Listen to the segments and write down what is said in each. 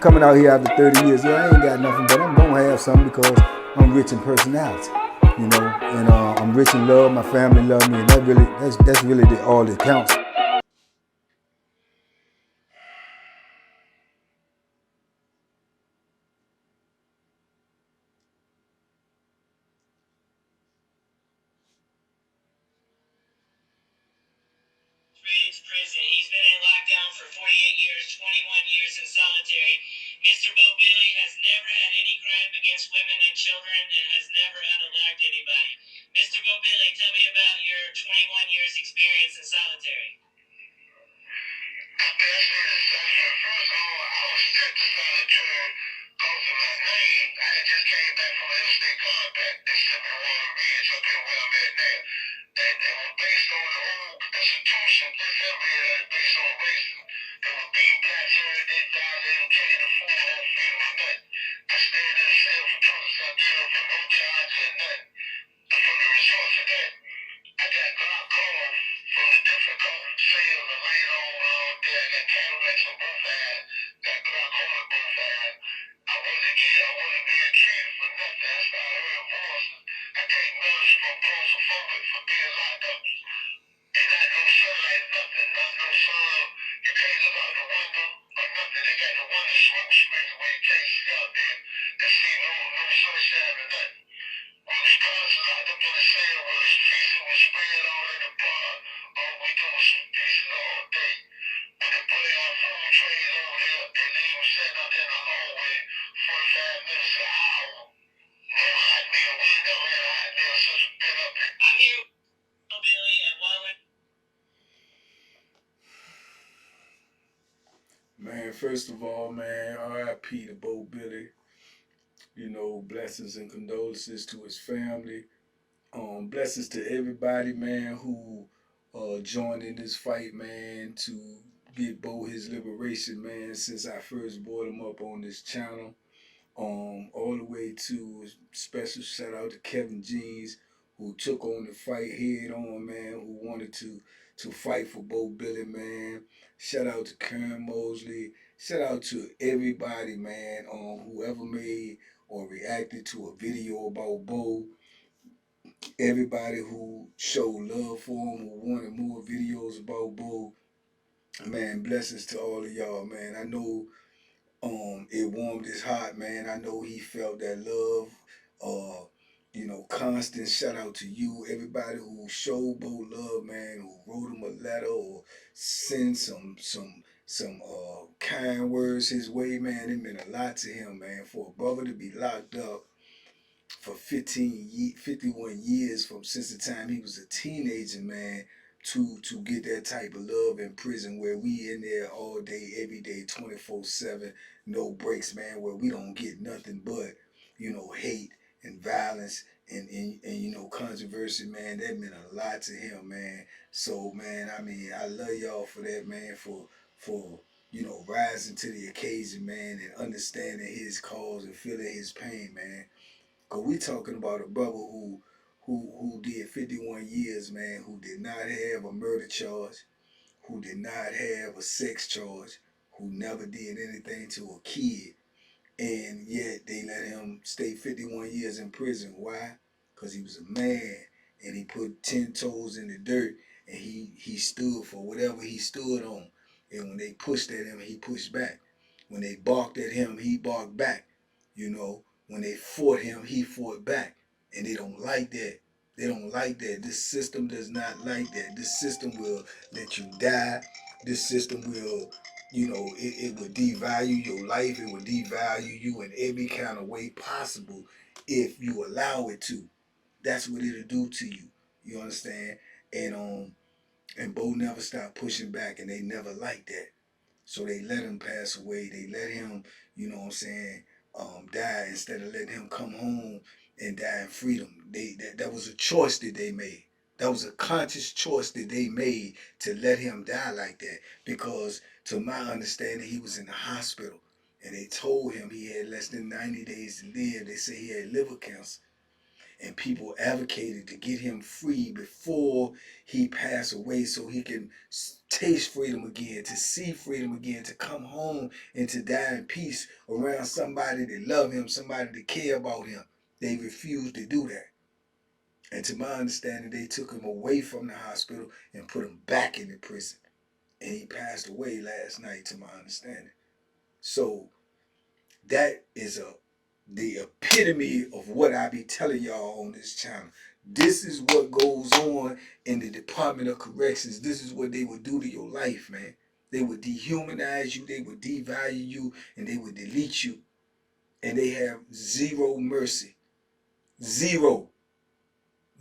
coming out here after 30 years. Yeah, I ain't got nothing, but I'm gonna have something because I'm rich in personality, you know, and I'm rich in love. My family love me, and that's really all that counts. Prison. He's been in lockdown for 48 years, 21 years in solitary. Mr. Bo Billy has never had any crime against women and children and has never unalived anybody. Mr. Bo Billy, tell me about your 21 years experience in solitary. First of all, I was sent to solitary because of my name. I had just came back from an interstate combat. They sent me to Walter Ridge up here where I'm at now. And based on the whole institution, this area is based on racism. They were beating blacks every day, violating, taking the food off, feeding them nothing. I stayed in the cell for 27 years for no charges or nothing. And from the results of that, I got glaucoma from the difficult cells, the light on all day. I got cataracts on both eyes, got glaucoma in both eyes. I wasn't being treated for nothing. I started hearing voices. I take medicine for claustrophobic for being locked up. They got no sunlight, nothing, no sun. You can't look out the window or nothing. They got the window smoke screen where you can't see out there and see no sunshine or nothing. We was constantly locked up in the cell where the feces was spread all in the bar. All we do was pieces all day. When they put our food trays over there, they leave them sitting out there in the hallway 45 minutes an hour. No hot meal. We ain't never had a hot meal since we've been up here. I'm here with Billy and Wallen. Man, first of all, man, R.I.P. to Bo Billy. You know, blessings and condolences to his family. Blessings to everybody, man, who joined in this fight, man, to get Bo his liberation, man, since I first brought him up on this channel. All the way to special shout out to Kevin Jeans, who took on the fight head on, man, who wanted to fight for Bo Billy, man. Shout out to Karen Mosley. Shout out to everybody, man, whoever made or reacted to a video about Bo. Everybody who showed love for him, who wanted more videos about Bo. Man, blessings to all of y'all, man. I know it warmed his heart, man. I know he felt that love. Constant shout out to you, everybody who showed Bo love, man, who wrote him a letter or sent some kind words his way, man. It meant a lot to him, man. For a brother to be locked up for 51 years from since the time he was a teenager, man, to get that type of love in prison where we in there all day, every day, 24/7, no breaks, man, where we don't get nothing but, hate and violence and controversy, man. That meant a lot to him, man. So, man, I mean, I love y'all for that, man, for rising to the occasion, man, and understanding his cause and feeling his pain, man. Cause we talking about a brother who did 51 years, man, who did not have a murder charge, who did not have a sex charge, who never did anything to a kid, and yet they let him stay 51 years in prison. Why? Cause he was a man and he put 10 toes in the dirt and he stood for whatever he stood on. And when they pushed at him, he pushed back. When they barked at him, he barked back. When they fought him, he fought back. And they don't like that. They don't like that. This system does not like that. This system will let you die. This system will, it will devalue your life. It will devalue you in every kind of way possible if you allow it to. That's what it'll do to you. You understand? And Bo never stopped pushing back, and they never liked that. So they let him pass away. They let him, die instead of letting him come home and die in freedom. That was a choice that they made. That was a conscious choice that they made to let him die like that. Because to my understanding, he was in the hospital and they told him he had less than 90 days to live. They say he had liver cancer. and people advocated to get him free before he passed away so he can taste freedom again, to see freedom again, to come home and to die in peace around somebody that love him, somebody that care about him. They refused to do that. And to my understanding, they took him away from the hospital and put him back in the prison. And he passed away last night, to my understanding. So that is the epitome of what I be telling y'all on this channel. This is what goes on in the Department of Corrections. This is what they would do to your life, man. They would dehumanize you, they would devalue you, and they would delete you. And they have zero mercy. Zero.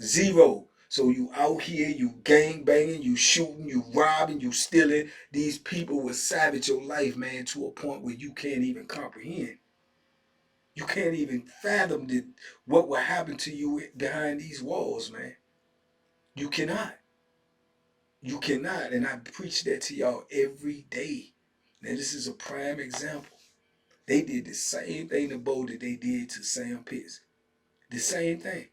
Zero. So you out here, you gang banging, you shooting, you robbing, you stealing. These people will savage your life, man, to a point where you can't even comprehend. You can't even fathom what will happen to you behind these walls, man. You cannot. You cannot. And I preach that to y'all every day. Now, this is a prime example. They did the same thing to Bo that they did to Sam Pitts. The same thing.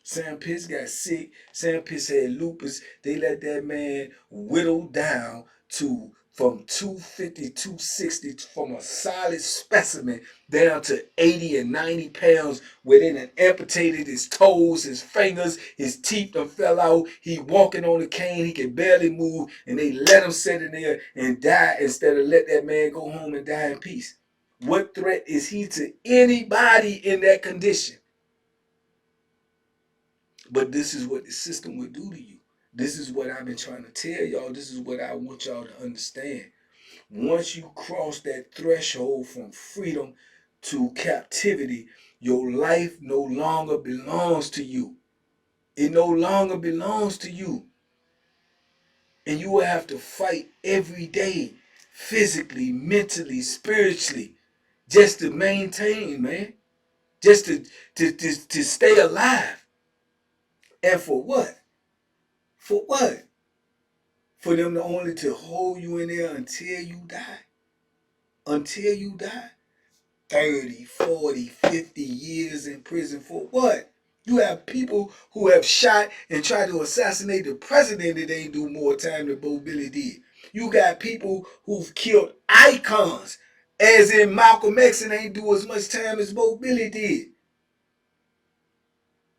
Sam Pitts got sick. Sam Pitts had lupus. They let that man whittle down to from 250, 260, from a solid specimen down to 80 and 90 pounds, where they done amputated his toes, his fingers, his teeth done fell out. He walking on a cane, he can barely move, and they let him sit in there and die instead of let that man go home and die in peace. What threat is he to anybody in that condition? But this is what the system would do to you. This is what I've been trying to tell y'all. This is what I want y'all to understand. Once you cross that threshold from freedom to captivity, your life no longer belongs to you. It no longer belongs to you. And you will have to fight every day, physically, mentally, spiritually, just to maintain, man. Just to stay alive. And for what? For what? For them to only to hold you in there until you die. Until you die. 30, 40, 50 years in prison for what? You have people who have shot and tried to assassinate the president that ain't do more time than Bo Billy did. You got people who've killed icons, as in Malcolm X, and ain't do as much time as Bo Billy did.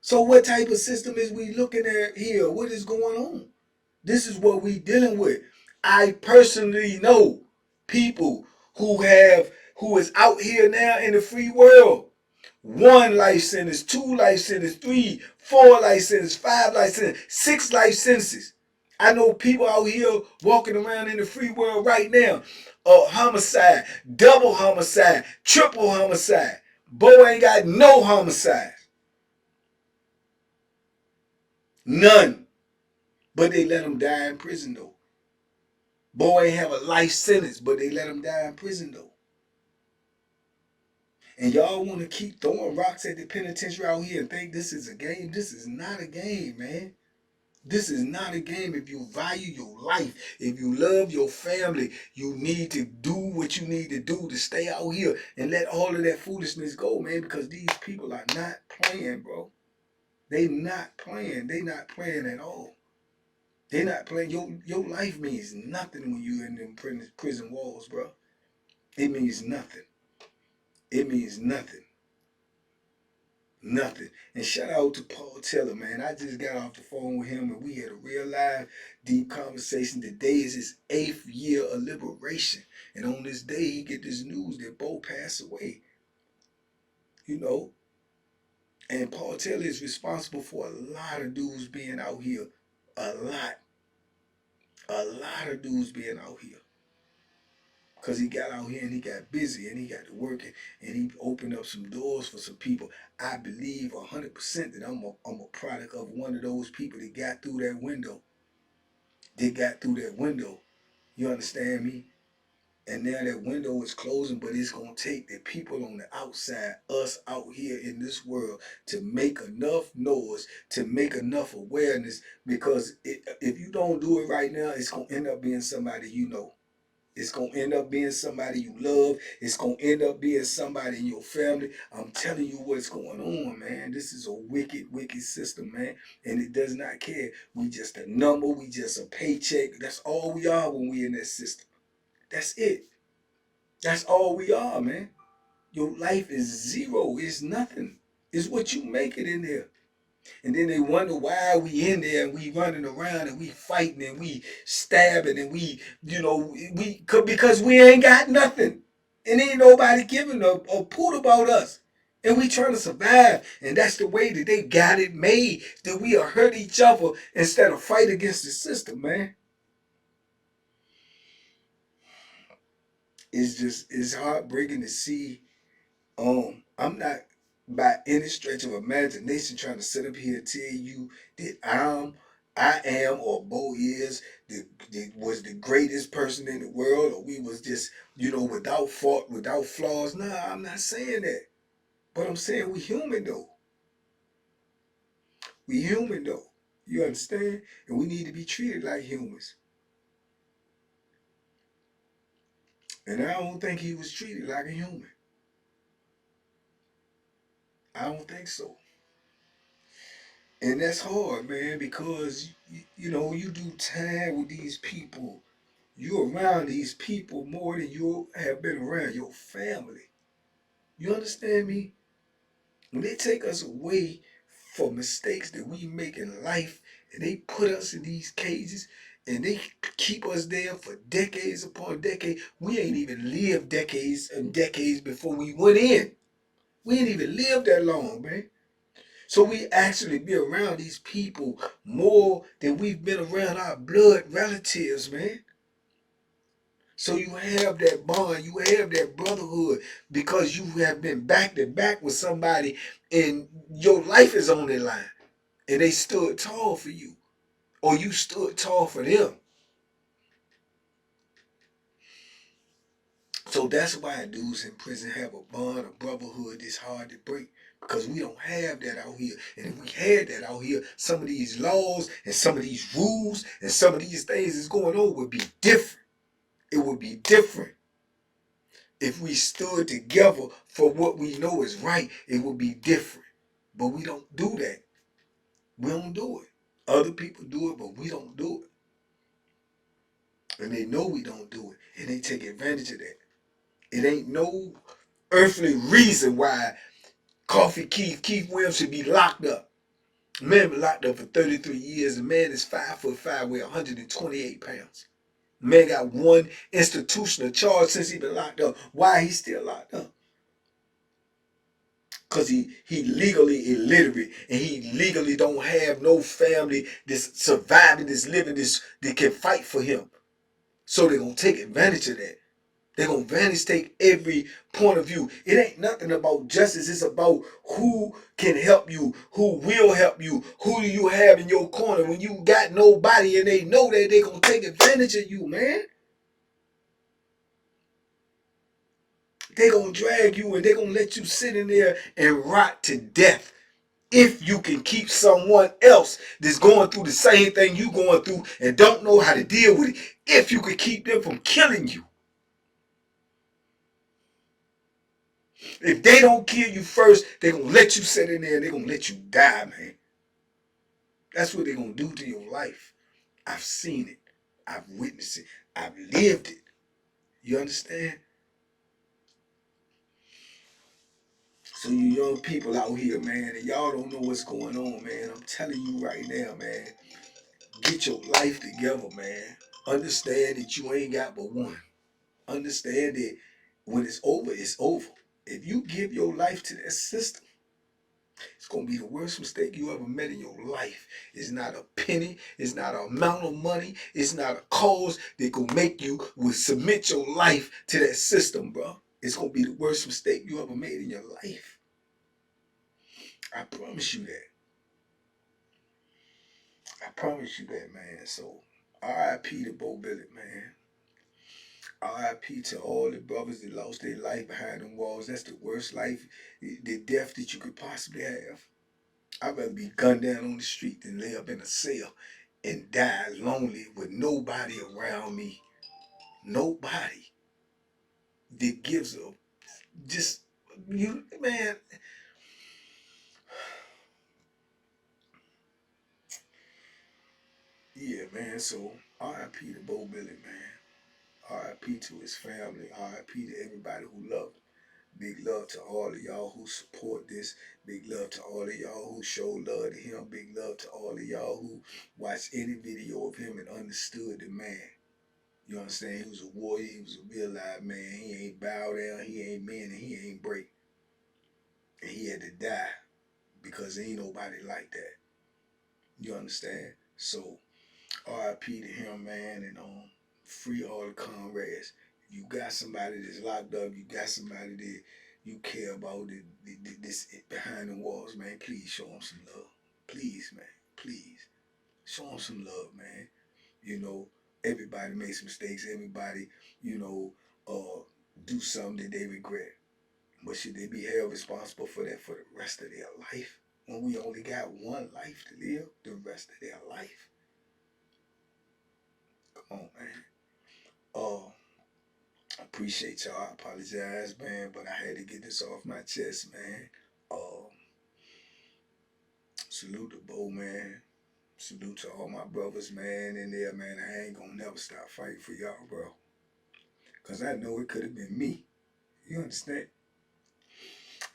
So what type of system is we looking at here? What is going on? This is what we dealing with. I personally know people who is out here now in the free world. 1 life sentence, 2 life sentence, 3, 4 life sentence, 5 life sentence, 6 life sentences. I know people out here walking around in the free world right now. Homicide, double homicide, triple homicide. Bo ain't got no homicide. None. But they let him die in prison though. Bo ain't have a life sentence, but they let him die in prison though. And y'all want to keep throwing rocks at the penitentiary out here and think this is a game. This is not a game, man. This is not a game. If you value your life, if you love your family, you need to do what you need to do to stay out here and let all of that foolishness go, man, because these people are not playing, bro. They not playing. They not playing at all. They not playing. Your life means nothing when you in them prison walls, bro. It means nothing. It means nothing. Nothing. And shout out to Paul Taylor, man. I just got off the phone with him and we had a real live, deep conversation. Today is his 8th year of liberation. And on this day, he get this news that Bo passed away. You know? And Paul Taylor is responsible for a lot of dudes being out here. A lot. A lot of dudes being out here. Because he got out here and he got busy and he got to working and he opened up some doors for some people. I believe 100% that I'm a product of one of those people that got through that window. They got through that window. You understand me? And now that window is closing, but it's going to take the people on the outside, us out here in this world, to make enough noise, to make enough awareness. Because if you don't do it right now, it's going to end up being somebody you know. It's going to end up being somebody you love. It's going to end up being somebody in your family. I'm telling you what's going on, man. This is a wicked, wicked system, man. And it does not care. We just a number. We just a paycheck. That's all we are when we in that system. That's it. That's all we are, man. Your life is zero. It's nothing. It's what you make it in there. And then they wonder why we in there and we running around and we fighting and we stabbing and we, because we ain't got nothing. And ain't nobody giving a poot about us. And we trying to survive. And that's the way that they got it made. That we hurt each other instead of fight against the system, man. It's heartbreaking to see. I'm not by any stretch of imagination trying to sit up here and tell you that I am, or Bo is was the greatest person in the world, or we was just, without fault, without flaws. Nah, I'm not saying that. But I'm saying we human though. We human though. You understand? And we need to be treated like humans. And I don't think he was treated like a human. I don't think so. And that's hard, man, because you do time with these people. You're around these people more than you have been around your family. You understand me? When they take us away for mistakes that we make in life, and they put us in these cages, and they keep us there for decades upon decades, we ain't even lived decades and decades before we went in. We ain't even lived that long, man. So we actually be around these people more than we've been around our blood relatives, man. So you have that bond, you have that brotherhood because you have been back to back with somebody and your life is on their line. And they stood tall for you. Or you stood tall for them. So that's why dudes in prison have a bond, a brotherhood that's hard to break. Because we don't have that out here. And if we had that out here, some of these laws and some of these rules and some of these things that's going on would be different. It would be different. If we stood together for what we know is right, it would be different. But we don't do that. We don't do it. Other people do it, but we don't do it. And they know we don't do it. And they take advantage of that. It ain't no earthly reason why Keith Williams should be locked up. Man been locked up for 33 years. The man is 5'5", weighs 128 pounds. Man got one institutional charge since he been locked up. Why he still locked up? Because he legally illiterate and he legally don't have no family that's surviving, that's living, this that can fight for him. So they're going to take advantage of that. They're going to take every point of view. It ain't nothing about justice. It's about who can help you, who will help you, who do you have in your corner. When you got nobody and they know that, they're going to take advantage of you, man. They're going to drag you and they're going to let you sit in there and rot to death. If you can keep someone else that's going through the same thing you going through and don't know how to deal with it, if you could keep them from killing you. If they don't kill you first, they're going to let you sit in there and they're going to let you die, man. That's what they're going to do to your life. I've seen it. I've witnessed it. I've lived it. You understand? So you young people out here, man, and y'all don't know what's going on, man. I'm telling you right now, man. Get your life together, man. Understand that you ain't got but one. Understand that when it's over, it's over. If you give your life to that system, it's going to be the worst mistake you ever made in your life. It's not a penny. It's not an amount of money. It's not a cause that will make you submit your life to that system, bro. It's going to be the worst mistake you ever made in your life. I promise you that. I promise you that, man. So, R.I.P. to Bo Billett, man. R.I.P. to all the brothers that lost their life behind them walls. That's the worst life, the death that you could possibly have. I'd rather be gunned down on the street than lay up in a cell and die lonely with nobody around me. nobody that gives a just you man. Yeah, man. So R.I.P. to Bo Billy, man. R.I.P. to his family. R.I.P. to everybody who loved him. Big love to all of y'all who support this. Big love to all of y'all who show love to him. Big love to all of y'all who watched any video of him and understood the man. You understand? He was a warrior. He was a real live man. He ain't bow down. He ain't bend, and he ain't break. And he had to die because ain't nobody like that. You understand? So R.I.P. to him, man, and free all the comrades. You got somebody that's locked up. You got somebody that you care about this behind the walls, man. Please show them some love. Please, man. Please show them some love, man. You know, everybody makes mistakes. Everybody, do something that they regret. But should they be held responsible for that for the rest of their life? When we only got one life to live, the rest of their life? Come on, man. I appreciate y'all. I apologize, man, but I had to get this off my chest, man. Salute to Bo, man. Salute to all my brothers, man, in there, man. I ain't gonna never stop fighting for y'all, bro. Because I know it could have been me. You understand?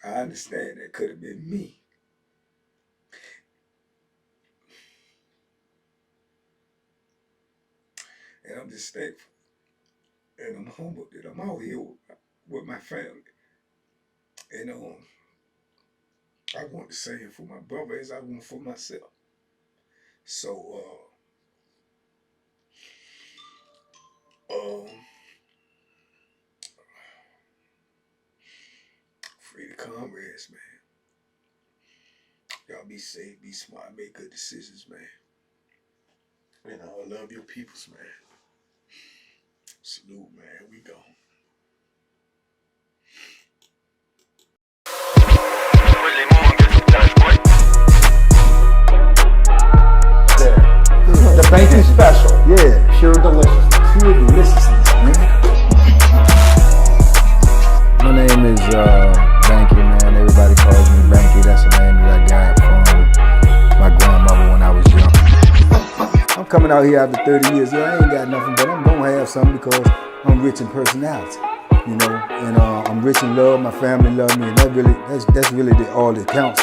I understand that could have been me. And I'm just thankful. And I'm humbled that I'm out here with my family. And I want the same for my brother as I want for myself. So, free the comrades, man. Y'all be safe, be smart, make good decisions, man. And I love your peoples, man. Salute, man. We gone. The Banky special. Yeah. Pure deliciousness. Pure deliciousness, man. My name is Banky, man. Everybody calls me Banky. That's a name that I got from my grandmother when I was young. I'm coming out here after 30 years. Yeah, I ain't got nothing, but I'm gonna have something because I'm rich in personality, and I'm rich in love. My family love me, and that's really all that counts.